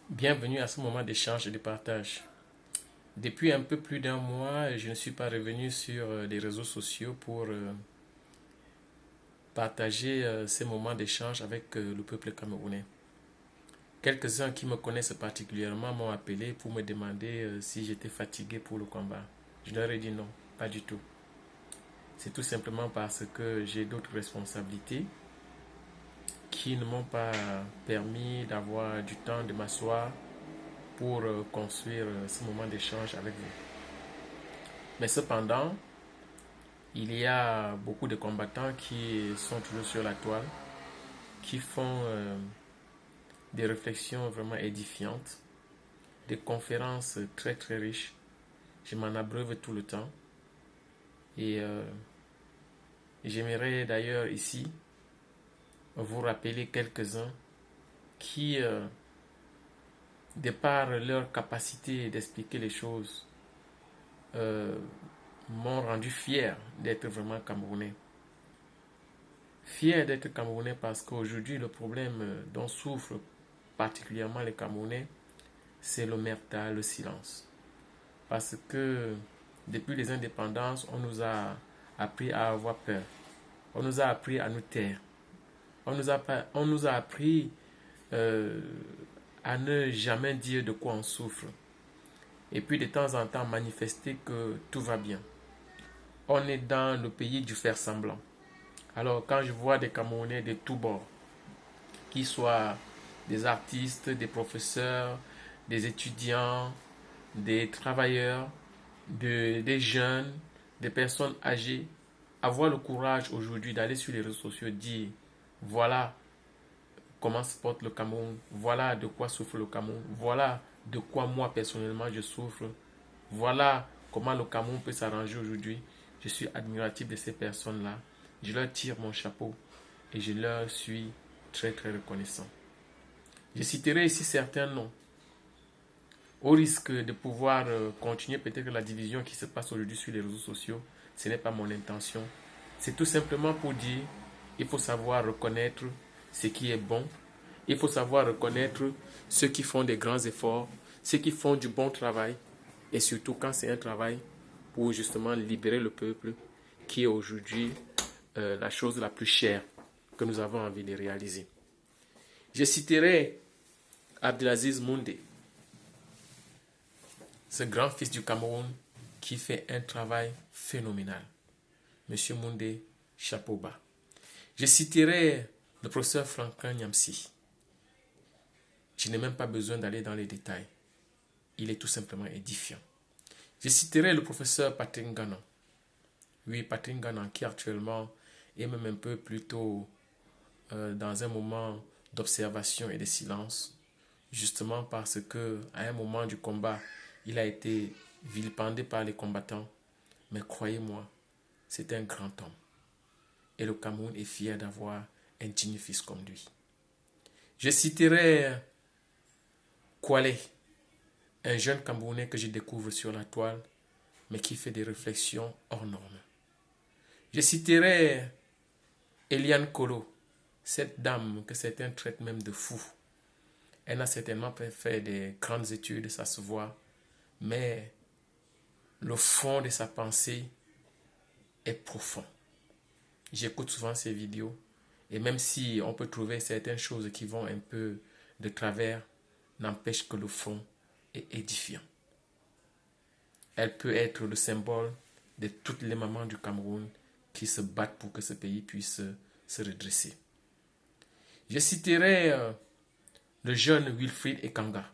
Bienvenue à ce moment d'échange et de partage. Depuis un peu plus d'un mois, je ne suis pas revenu sur les réseaux sociaux pour partager ces moments d'échange avec le peuple camerounais. Quelques-uns qui me connaissent particulièrement m'ont appelé pour me demander si j'étais fatigué pour le combat. Je leur ai dit non, pas du tout. C'est tout simplement parce que j'ai d'autres responsabilités qui ne m'ont pas permis d'avoir du temps de m'asseoir pour construire ce moment d'échange avec vous. Mais cependant, il y a beaucoup de combattants qui sont toujours sur la toile, qui font des réflexions vraiment édifiantes, des conférences très très riches. Je m'en abreuve tout le temps. Et j'aimerais d'ailleurs ici vous rappeler quelques-uns qui, de par leur capacité d'expliquer les choses, euh, m'ont rendu fier d'être vraiment camerounais. Fier d'être camerounais parce qu'aujourd'hui, le problème dont souffrent particulièrement les Camerounais, c'est l'omerta, le silence. Parce que depuis les indépendances, on nous a appris à avoir peur. On nous a appris à nous taire. On nous a appris euh, à ne jamais dire de quoi on souffre. Et puis de temps en temps manifester que tout va bien. On est dans le pays du faire semblant. Alors quand je vois des Camerounais de tous bords, qu'ils soient des artistes, des professeurs, des étudiants, des travailleurs, des jeunes, des personnes âgées, avoir le courage aujourd'hui d'aller sur les réseaux sociaux, dire voilà comment se porte le Cameroun, voilà de quoi souffre le Cameroun, voilà de quoi moi personnellement je souffre, voilà comment le Cameroun peut s'arranger aujourd'hui. Je suis admiratif de ces personnes-là. Je leur tire mon chapeau et je leur suis très très reconnaissant. Je citerai ici certains noms, au risque de pouvoir continuer peut-être la division qui se passe aujourd'hui sur les réseaux sociaux. Ce n'est pas mon intention. C'est tout simplement pour dire, il faut savoir reconnaître ce qui est bon. Il faut savoir reconnaître ceux qui font des grands efforts, ceux qui font du bon travail. Et surtout quand c'est un travail pour justement libérer le peuple, qui est aujourd'hui la chose la plus chère que nous avons envie de réaliser. Je citerai Abdelaziz Moundé, ce grand fils du Cameroun qui fait un travail phénoménal. Monsieur Moundé, chapeau bas. Je citerai le professeur Franklin Nyamsi. Je n'ai même pas besoin d'aller dans les détails. Il est tout simplement édifiant. Je citerai le professeur Patrick Ganon. Oui, Patrick Ganon qui actuellement est même un peu plutôt dans un moment d'observation et de silence, justement parce que à un moment du combat, il a été vilipendé par les combattants. Mais croyez-moi, c'est un grand homme. Et le Cameroun est fier d'avoir un digne fils comme lui. Je citerai Kwale, un jeune Camerounais que je découvre sur la toile, mais qui fait des réflexions hors normes. Je citerai Eliane Kolo, cette dame que certains traitent même de fou. Elle n'a certainement pas fait des grandes études, ça se voit, mais le fond de sa pensée est profond. J'écoute souvent ses vidéos et même si on peut trouver certaines choses qui vont un peu de travers, n'empêche que le fond est édifiant. Elle peut être le symbole de toutes les mamans du Cameroun qui se battent pour que ce pays puisse se redresser. Je citerai le jeune Wilfried Ekanga.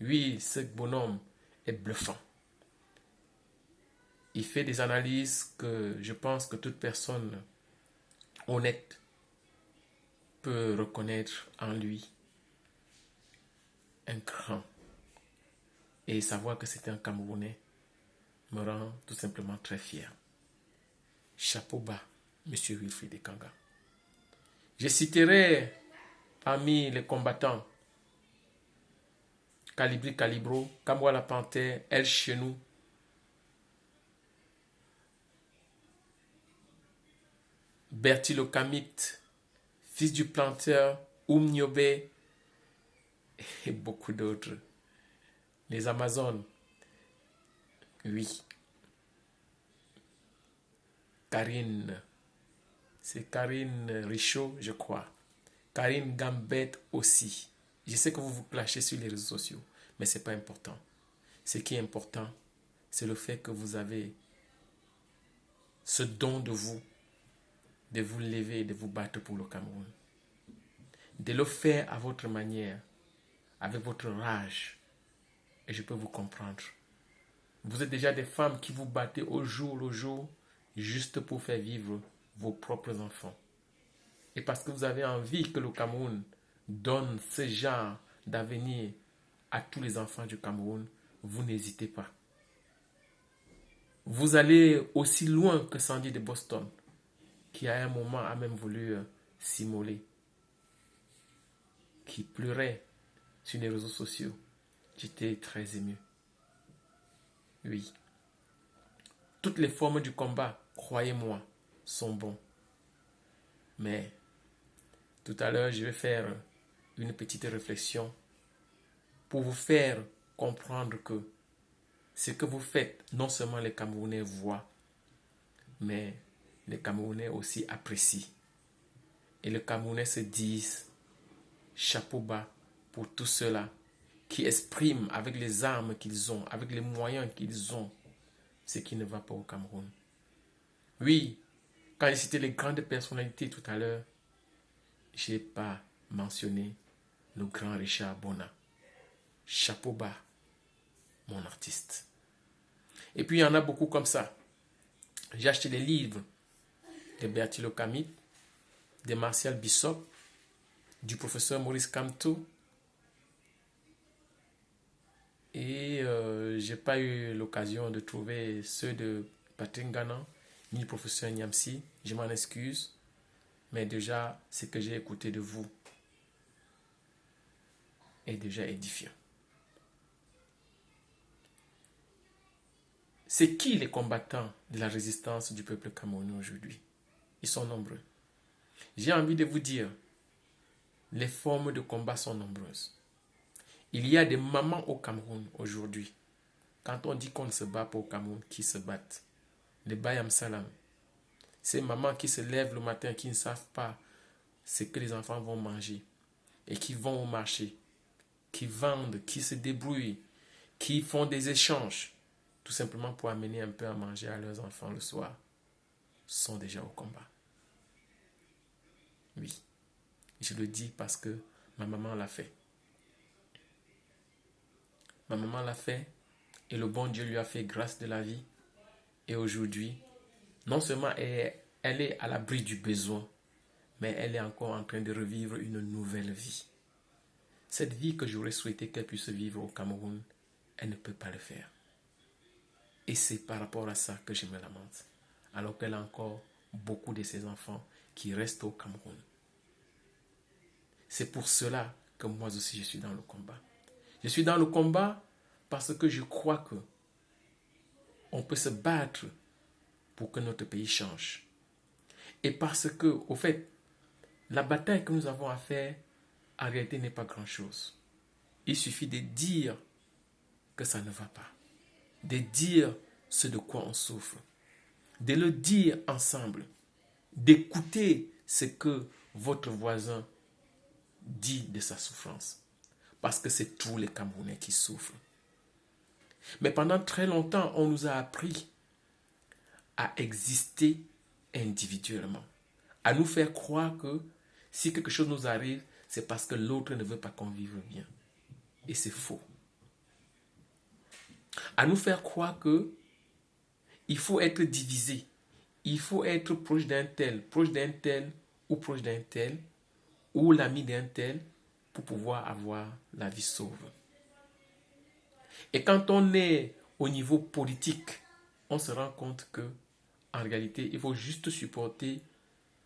Oui, ce bonhomme est bluffant. Il fait des analyses que je pense que toute personne honnête peut reconnaître en lui un grand. Et savoir que c'est un Camerounais me rend tout simplement très fier. Chapeau bas, Monsieur Wilfried Ekanga. Je citerai parmi les combattants Calibri Calibro, Kamwa la Panthère, El Chenou, Bertil Okamit, fils du planteur, Oumniobe, et beaucoup d'autres. Les Amazones, oui. Karine, c'est Karine Richaud, je crois. Karine Gambette aussi. Je sais que vous vous clashez sur les réseaux sociaux, mais ce n'est pas important. Ce qui est important, c'est le fait que vous avez ce don de vous lever et de vous battre pour le Cameroun. De le faire à votre manière, avec votre rage. Et je peux vous comprendre. Vous êtes déjà des femmes qui vous battez au jour le jour, juste pour faire vivre vos propres enfants. Et parce que vous avez envie que le Cameroun donne ce genre d'avenir à tous les enfants du Cameroun, vous n'hésitez pas. Vous allez aussi loin que Sandy de Boston, qui à un moment a même voulu s'immoler, qui pleurait sur les réseaux sociaux. J'étais très ému. Oui. Toutes les formes du combat, croyez-moi, sont bonnes. Mais tout à l'heure, je vais faire une petite réflexion pour vous faire comprendre que ce que vous faites, non seulement les Camerounais voient, mais les Camerounais aussi apprécient. Et les Camerounais se disent chapeau bas pour tous ceux-là qui expriment avec les armes qu'ils ont, avec les moyens qu'ils ont, ce qui ne va pas au Cameroun. Oui, quand j'ai cité les grandes personnalités tout à l'heure, je n'ai pas mentionné le grand Richard Bona. Chapeau bas, mon artiste. Et puis il y en a beaucoup comme ça. J'ai acheté des livres de Bertilo Camille, de Martial Bishop, du professeur Maurice Kamto. Et je n'ai pas eu l'occasion de trouver ceux de Patrick Ganan, ni le professeur Niamsi. Je m'en excuse. Mais déjà, ce que j'ai écouté de vous est déjà édifiant. C'est qui les combattants de la résistance du peuple camerounais aujourd'hui? Ils sont nombreux. J'ai envie de vous dire, les formes de combat sont nombreuses. Il y a des mamans au Cameroun aujourd'hui. Quand on dit qu'on ne se bat pas au Cameroun, qui se battent? Les Bayam Salam. Ces mamans qui se lèvent le matin, qui ne savent pas ce que les enfants vont manger et qui vont au marché, qui vendent, qui se débrouillent, qui font des échanges, tout simplement pour amener un peu à manger à leurs enfants le soir, sont déjà au combat. Oui, je le dis parce que ma maman l'a fait. Ma maman l'a fait et le bon Dieu lui a fait grâce de la vie. Et aujourd'hui, non seulement elle est à l'abri du besoin, mais elle est encore en train de revivre une nouvelle vie. Cette vie que j'aurais souhaité qu'elle puisse vivre au Cameroun, elle ne peut pas le faire. Et c'est par rapport à ça que je me lamente. Alors qu'elle a encore beaucoup de ses enfants qui restent au Cameroun. C'est pour cela que moi aussi je suis dans le combat. Je suis dans le combat parce que je crois que on peut se battre pour que notre pays change. Et parce que, au fait, la bataille que nous avons à faire, en réalité, n'est pas grand-chose. Il suffit de dire que ça ne va pas. De dire ce de quoi on souffre. De le dire ensemble. D'écouter ce que votre voisin dit de sa souffrance. Parce que c'est tous les Camerounais qui souffrent. Mais pendant très longtemps, on nous a appris à exister individuellement. À nous faire croire que si quelque chose nous arrive, c'est parce que l'autre ne veut pas qu'on vive bien. Et c'est faux. À nous faire croire que il faut être divisé. Il faut être proche d'un tel ou proche d'un tel, ou l'ami d'un tel, pour pouvoir avoir la vie sauve. Et quand on est au niveau politique, on se rend compte que, en réalité, il faut juste supporter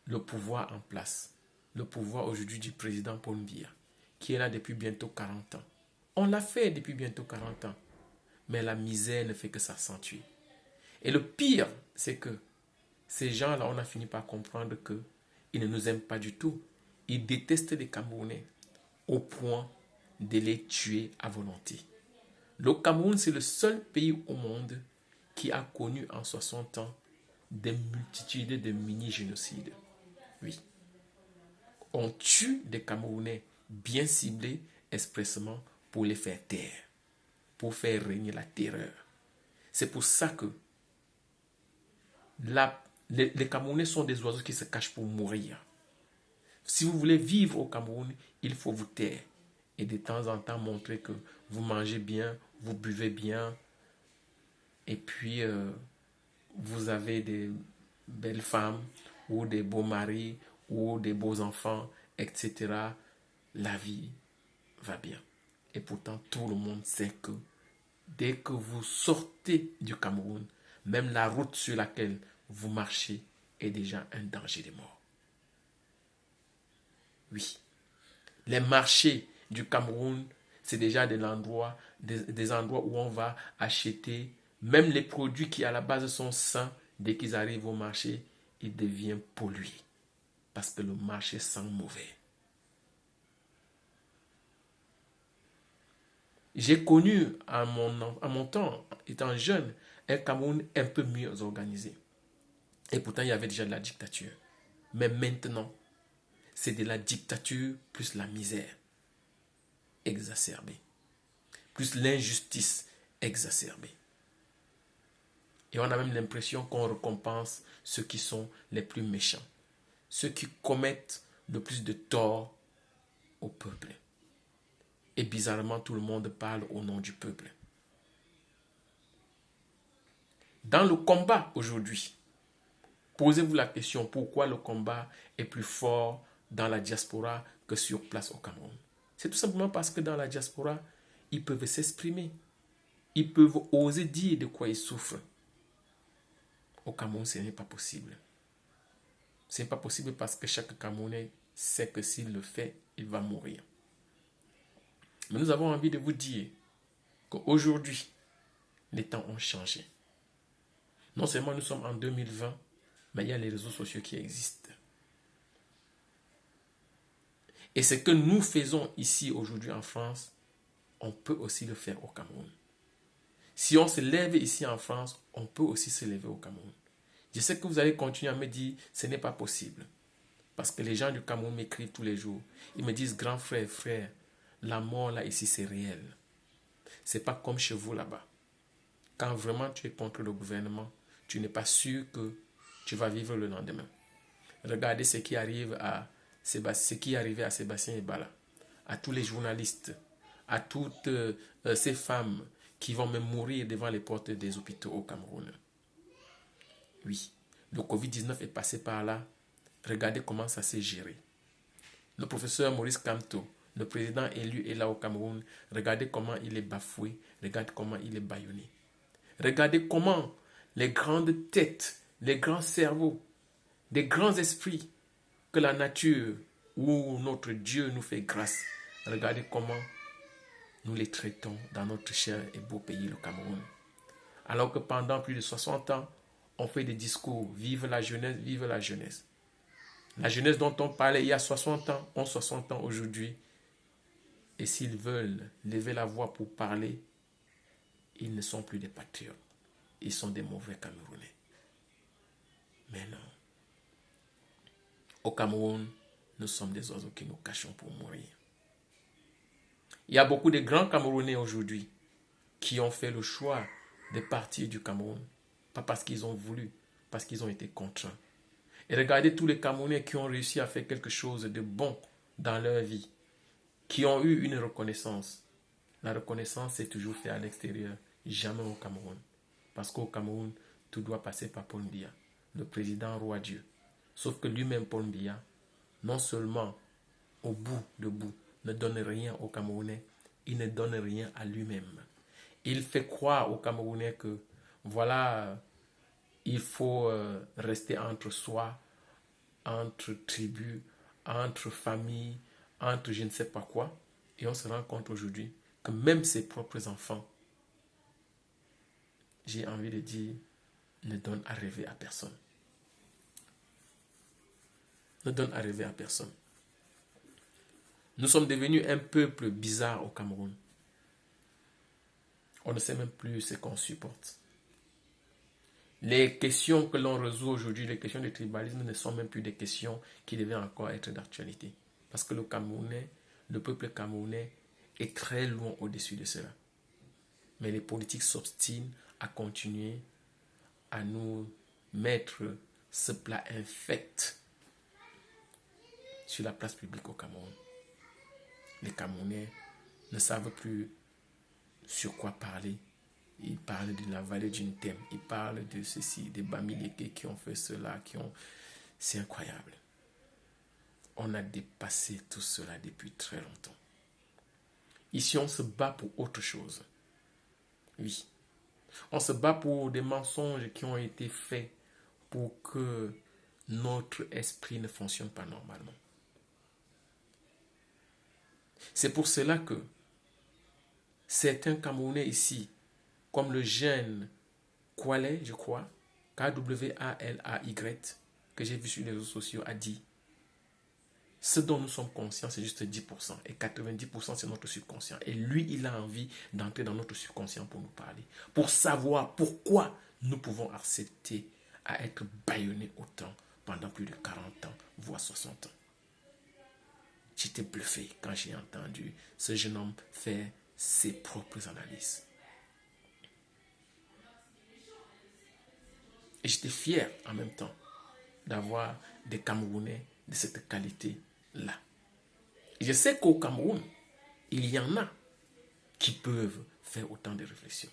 le pouvoir en place. Le pouvoir aujourd'hui du président Paul Biya, qui est là depuis bientôt 40 ans. On l'a fait depuis bientôt 40 ans. Mais la misère ne fait que s'accentuer. Et le pire, c'est que ces gens-là, on a fini par comprendre qu'ils ne nous aiment pas du tout. Ils détestent les Camerounais au point de les tuer à volonté. Le Cameroun, c'est le seul pays au monde qui a connu en 60 ans des multitudes de mini-génocides. Oui. On tue des Camerounais bien ciblés expressément pour les faire taire, pour faire régner la terreur. C'est pour ça que les Camerounais sont des oiseaux qui se cachent pour mourir. Si vous voulez vivre au Cameroun, il faut vous taire. Et de temps en temps montrer que vous mangez bien, vous buvez bien, et puis vous avez des belles femmes, ou des beaux maris, ou des beaux enfants, etc. La vie va bien. Et pourtant, tout le monde sait que dès que vous sortez du Cameroun, même la route sur laquelle vous marchez est déjà un danger de mort. Oui. Les marchés du Cameroun, c'est déjà des endroits où on va acheter même les produits qui à la base sont sains. Dès qu'ils arrivent au marché, ils deviennent pollués parce que le marché sent mauvais. J'ai connu à mon temps, étant jeune, un Cameroun un peu mieux organisé. Et pourtant, il y avait déjà de la dictature. Mais maintenant, c'est de la dictature plus la misère exacerbée, plus l'injustice exacerbée. Et on a même l'impression qu'on récompense ceux qui sont les plus méchants, ceux qui commettent le plus de tort au peuple. Et bizarrement, tout le monde parle au nom du peuple. Dans le combat aujourd'hui, posez-vous la question pourquoi le combat est plus fort dans la diaspora que sur place au Cameroun. C'est tout simplement parce que dans la diaspora, ils peuvent s'exprimer. Ils peuvent oser dire de quoi ils souffrent. Au Cameroun, ce n'est pas possible. Ce n'est pas possible parce que chaque Camerounais sait que s'il le fait, il va mourir. Mais nous avons envie de vous dire qu'aujourd'hui, les temps ont changé. Non seulement nous sommes en 2020, mais il y a les réseaux sociaux qui existent. Et ce que nous faisons ici aujourd'hui en France, on peut aussi le faire au Cameroun. Si on se lève ici en France, on peut aussi se lever au Cameroun. Je sais que vous allez continuer à me dire, ce n'est pas possible. Parce que les gens du Cameroun m'écrivent tous les jours. Ils me disent, grand frère, frère, la mort là ici c'est réel. C'est pas comme chez vous là-bas. Quand vraiment tu es contre le gouvernement, tu n'es pas sûr que tu vas vivre le lendemain. Regardez ce qui arrive ce qui est arrivé à Sébastien Ebala, à tous les journalistes, à toutes ces femmes qui vont même mourir devant les portes des hôpitaux au Cameroun. Oui, le Covid-19 est passé par là. Regardez comment ça s'est géré. Le professeur Maurice Kamto, le président élu est là au Cameroun. Regardez comment il est bafoué. Regardez comment il est bâillonné. Regardez comment les grandes têtes, les grands cerveaux, des grands esprits que la nature ou notre Dieu nous fait grâce. Regardez comment nous les traitons dans notre cher et beau pays, le Cameroun. Alors que pendant plus de 60 ans, on fait des discours, vive la jeunesse, vive la jeunesse. La jeunesse dont on parlait il y a 60 ans, ont 60 ans aujourd'hui. Et s'ils veulent lever la voix pour parler, ils ne sont plus des patriotes. Ils sont des mauvais Camerounais. Mais non. Au Cameroun, nous sommes des oiseaux qui nous cachons pour mourir. Il y a beaucoup de grands Camerounais aujourd'hui qui ont fait le choix de partir du Cameroun. Pas parce qu'ils ont voulu, parce qu'ils ont été contraints. Et regardez tous les Camerounais qui ont réussi à faire quelque chose de bon dans leur vie, qui ont eu une reconnaissance. La reconnaissance est toujours faite à l'extérieur, jamais au Cameroun. Parce qu'au Cameroun, tout doit passer par Paul Biya, le président roi Dieu. Sauf que lui-même, Paul Biya, non seulement au bout, ne donne rien aux Camerounais, il ne donne rien à lui-même. Il fait croire aux Camerounais que, voilà, il faut rester entre soi, entre tribus, entre familles, entre je ne sais pas quoi. Et on se rend compte aujourd'hui que même ses propres enfants, j'ai envie de dire, ne donnent à rêver à personne. Ne donnent à rêver à personne. Nous sommes devenus un peuple bizarre au Cameroun. On ne sait même plus ce qu'on supporte. Les questions que l'on résout aujourd'hui, les questions de tribalisme, ne sont même plus des questions qui devaient encore être d'actualité. Parce que le peuple camerounais est très loin au-dessus de cela. Mais les politiques s'obstinent à continuer à nous mettre ce plat infect sur la place publique au Cameroun. Les Camerounais ne savent plus sur quoi parler. Ils parlent de la vallée d'une thème. Ils parlent de ceci, des Bamileke qui ont fait cela, C'est incroyable. On a dépassé tout cela depuis très longtemps. Ici, on se bat pour autre chose. Oui. On se bat pour des mensonges qui ont été faits pour que notre esprit ne fonctionne pas normalement. C'est pour cela que certains Camerounais ici, comme le jeune Kwale, je crois, Kwalay, que j'ai vu sur les réseaux sociaux, a dit ce dont nous sommes conscients, c'est juste 10%. Et 90%, c'est notre subconscient. Et lui, il a envie d'entrer dans notre subconscient pour nous parler. Pour savoir pourquoi nous pouvons accepter à être bâillonnés autant pendant plus de 40 ans, voire 60 ans. J'étais bluffé quand j'ai entendu ce jeune homme faire ses propres analyses. Et j'étais fier en même temps d'avoir des Camerounais de cette qualité-là. Et je sais qu'au Cameroun, il y en a qui peuvent faire autant de réflexions.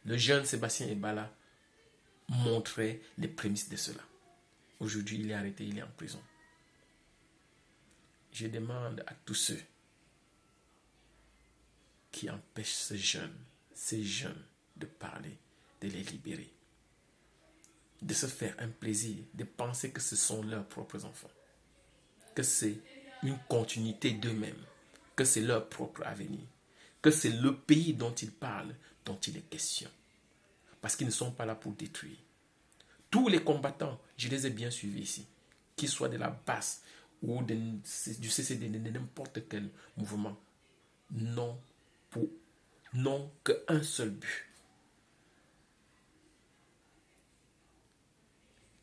Le jeune Sébastien Ebala montrait les prémices de cela. Aujourd'hui, il est arrêté, il est en prison. Je demande à tous ceux qui empêchent ces jeunes de parler, de les libérer, de se faire un plaisir, de penser que ce sont leurs propres enfants, que c'est une continuité d'eux-mêmes, que c'est leur propre avenir, que c'est le pays dont ils parlent, dont il est question. Parce qu'ils ne sont pas là pour détruire. Tous les combattants, je les ai bien suivis ici, qu'ils soient de la base ou du CCD, de n'importe quel mouvement, n'ont qu'un seul but.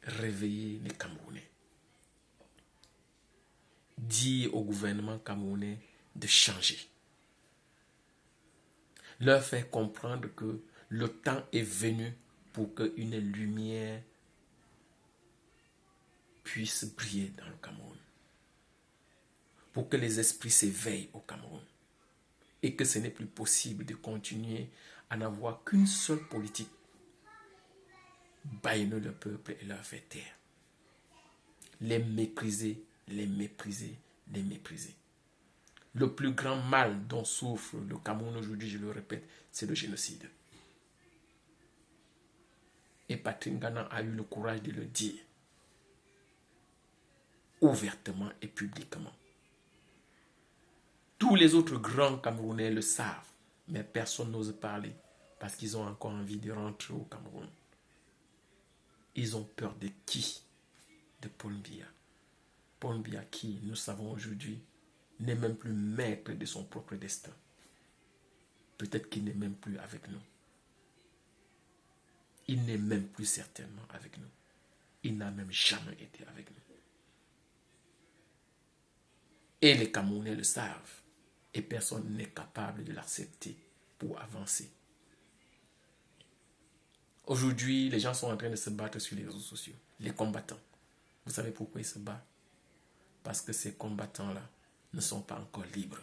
Réveiller les Camerounais. Dire au gouvernement camerounais de changer. Leur faire comprendre que le temps est venu pour qu'une lumière puisse briller dans le Cameroun. Pour que les esprits s'éveillent au Cameroun. Et que ce n'est plus possible de continuer à n'avoir qu'une seule politique. Bâillonner le peuple et leur faire taire. Les mépriser, les mépriser, les mépriser. Le plus grand mal dont souffre le Cameroun aujourd'hui, je le répète, c'est le génocide. Et Patrick Ngana a eu le courage de le dire. Ouvertement et publiquement. Tous les autres grands Camerounais le savent, mais personne n'ose parler parce qu'ils ont encore envie de rentrer au Cameroun. Ils ont peur de qui? De Paul Biya. Paul Biya qui, nous savons aujourd'hui, n'est même plus maître de son propre destin. Peut-être qu'il n'est même plus avec nous. Il n'est même plus certainement avec nous. Il n'a même jamais été avec nous. Et les Camerounais le savent. Et personne n'est capable de l'accepter pour avancer. Aujourd'hui, les gens sont en train de se battre sur les réseaux sociaux. Les combattants. Vous savez pourquoi ils se battent? Parce que ces combattants-là ne sont pas encore libres.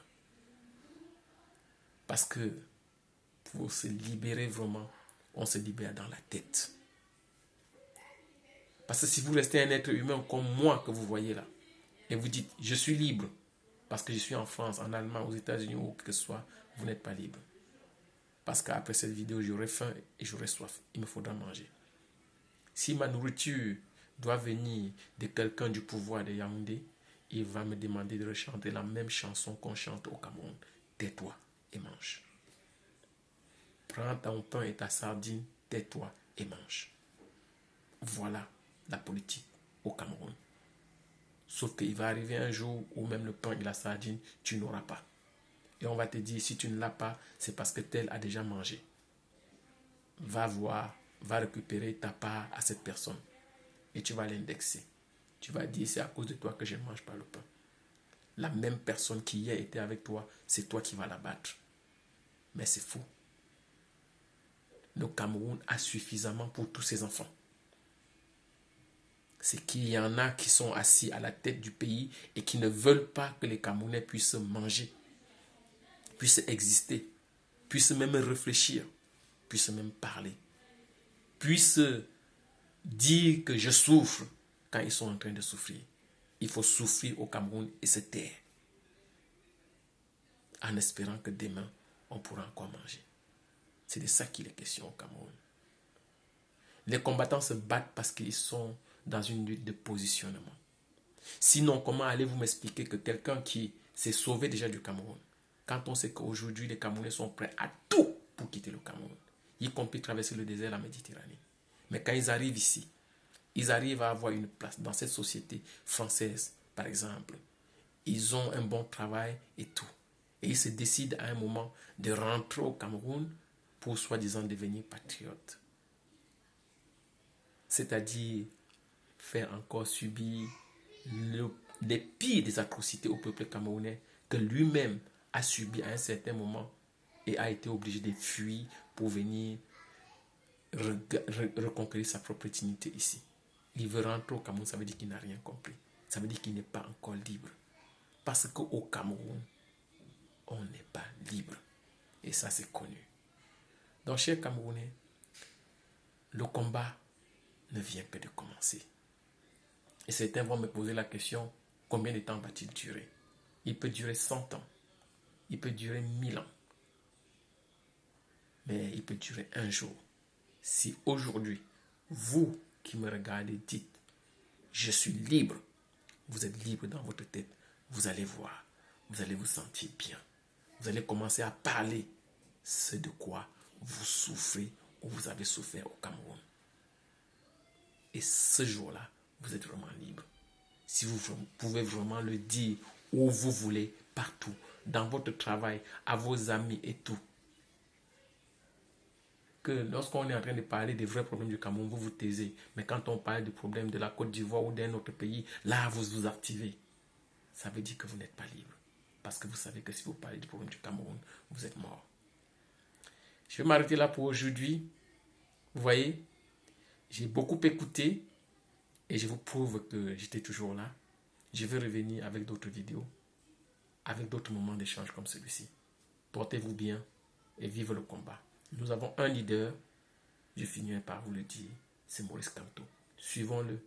Parce que pour se libérer vraiment, on se libère dans la tête. Parce que si vous restez un être humain comme moi que vous voyez là, et vous dites, je suis libre, parce que je suis en France, en Allemagne, aux États-Unis ou où que ce soit, vous n'êtes pas libre. Parce qu'après cette vidéo, j'aurai faim et j'aurai soif. Il me faudra manger. Si ma nourriture doit venir de quelqu'un du pouvoir de Yaoundé, il va me demander de rechanter la même chanson qu'on chante au Cameroun. Tais-toi et mange. Prends ton pain et ta sardine, tais-toi et mange. Voilà la politique au Cameroun. Sauf qu'il va arriver un jour où même le pain et la sardine, tu n'auras pas. Et on va te dire, si tu ne l'as pas, c'est parce que tel a déjà mangé. Va voir, va récupérer ta part à cette personne. Et tu vas l'indexer. Tu vas dire, c'est à cause de toi que je ne mange pas le pain. La même personne qui hier était avec toi, c'est toi qui vas la battre. Mais c'est faux. Le Cameroun a suffisamment pour tous ses enfants. C'est qu'il y en a qui sont assis à la tête du pays et qui ne veulent pas que les Camerounais puissent manger, puissent exister, puissent même réfléchir, puissent même parler, puissent dire que je souffre quand ils sont en train de souffrir. Il faut souffrir au Cameroun et se taire, en espérant que demain, on pourra encore manger. C'est de ça qu'il est question au Cameroun. Les combattants se battent parce qu'ils sont dans une lutte de positionnement. Sinon, comment allez-vous m'expliquer que quelqu'un qui s'est sauvé déjà du Cameroun, quand on sait qu'aujourd'hui les Camerounais sont prêts à tout pour quitter le Cameroun, y compris traverser le désert, la Méditerranée. Mais quand ils arrivent ici, ils arrivent à avoir une place dans cette société française, par exemple. Ils ont un bon travail et tout. Et ils se décident à un moment de rentrer au Cameroun pour soi-disant devenir patriotes. C'est-à-dire faire encore subir les pires des atrocités au peuple camerounais que lui-même a subi à un certain moment et a été obligé de fuir pour venir reconquérir sa propre dignité ici. Il veut rentrer au Cameroun, ça veut dire qu'il n'a rien compris. Ça veut dire qu'il n'est pas encore libre. Parce qu'au Cameroun, on n'est pas libre. Et ça, c'est connu. Donc, chers Camerounais, le combat ne vient que de commencer. Et certains vont me poser la question, combien de temps va-t-il durer? Il peut durer 100 ans. Il peut durer 1000 ans. Mais il peut durer un jour. Si aujourd'hui, vous qui me regardez dites, je suis libre, vous êtes libre dans votre tête, vous allez voir, vous allez vous sentir bien. Vous allez commencer à parler ce de quoi vous souffrez ou vous avez souffert au Cameroun. Et ce jour-là, vous êtes vraiment libre. Si vous pouvez vraiment le dire où vous voulez, partout, dans votre travail, à vos amis et tout. Que lorsqu'on est en train de parler des vrais problèmes du Cameroun, vous vous taisez. Mais quand on parle des problèmes de la Côte d'Ivoire ou d'un autre pays, là, vous vous activez. Ça veut dire que vous n'êtes pas libre. Parce que vous savez que si vous parlez du problème du Cameroun, vous êtes mort. Je vais m'arrêter là pour aujourd'hui. Vous voyez, j'ai beaucoup écouté et je vous prouve que j'étais toujours là. Je vais revenir avec d'autres vidéos, avec d'autres moments d'échange comme celui-ci. Portez-vous bien et vive le combat. Nous avons un leader, je finirai par vous le dire, c'est Maurice Kamto. Suivons-le